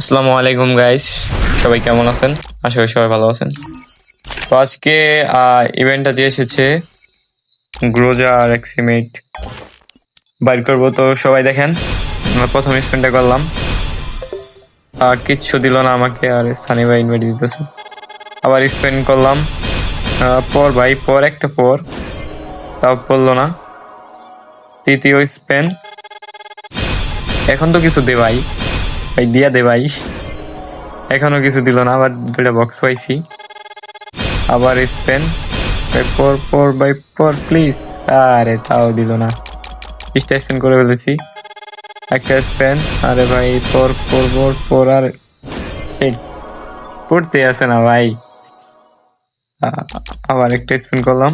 আসসালামু আলাইকুম গাইস, সবাই কেমন আছেন? আশা করি সবাই ভালো আছেন। তো আজকে ইভেন্টটা যে এসেছে গ্রোজা আর এক্সিমেট বাইর করবো। তো সবাই দেখেন, আমরা প্রথম স্পেনটা করলাম, কিচ্ছু দিল না আমাকে, আর সানি ভাই ইনভাইট দিতেছে। আবার স্পেন করলাম, পর ভাই পর একটা পর, তাও পড়লো না। তৃতীয় স্পেন, এখন তো কিছু দে ভাই, ভাই দিয়া দে ভাই। এখনো কিছু দিল না, আবার দুইটা বক্স পাইছি। আবার স্পেন, পর পর ভাই পর প্লিজ। আরে তাও দিল না, 20টা স্পেন করে ফেলেছি। একটা স্পেন, আরে ভাই পর পর পর পর, আর পড়তে আছে না ভাই। আবার একটা স্পেন করলাম,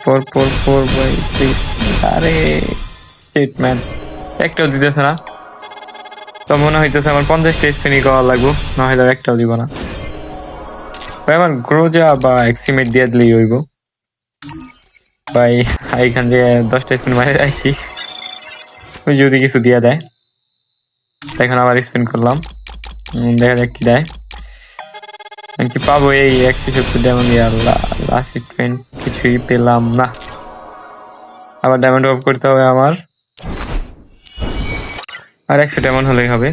পর পর পর ভাই প্লিজ। আরে শিট ম্যান, একটাও দিতেছে না। তো মনে হইতেছে আমার 50টা স্পেনই করা লাগবো, না হলে একটাও দিব না ভাই। আমার গ্রোজা বা এক্সিমেট দিয়ে দিলেই হইব ভাই। এখান থেকে 10টা স্পিন মারে আইছি, যদি কিছু দিয়ে দেয়। এখন আবার স্পিন করলাম, দেখা যাক কি দেয়, কি পাবো। এই 170 ডায়মন্ড, আল্লাহ লাস্ট স্পিন কিছুই পেলাম না। আবার ডায়মন্ড অফ করতে হবে আমার, আর 100 ডায়মন্ড হলেই হবে।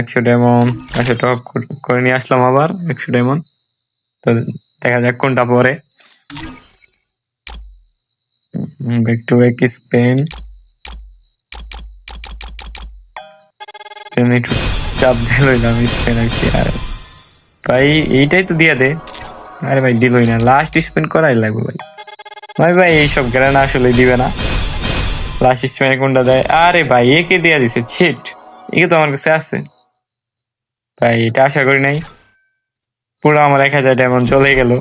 100 ডায়মন্ড, 100 টপ করে নিয়ে আসলাম আবার 100 ডায়মন্ড। তো দেখা যাক কোনটা পরে। Back to back Spain, Spain একটু চাপ দিয়ে লইলাম স্পেন আর কি। আর ভাই এইটাই তো দিয়ে দে। আরে ভাই দিলই না, লাস্ট স্পেন করাই লাগবে ভাই। ভাই ভাই এইসব গ্রানা আসলে দিবে না। লাস্ট স্পেনে কোনটা দেয়? আরে ভাই একে দিয়ে দিছে, ছিট। একে তো আমার কাছে আছে ভাই, এটা আশা করি নাই। পুরো আমার 1000 ডায়মন্ড চলে গেল।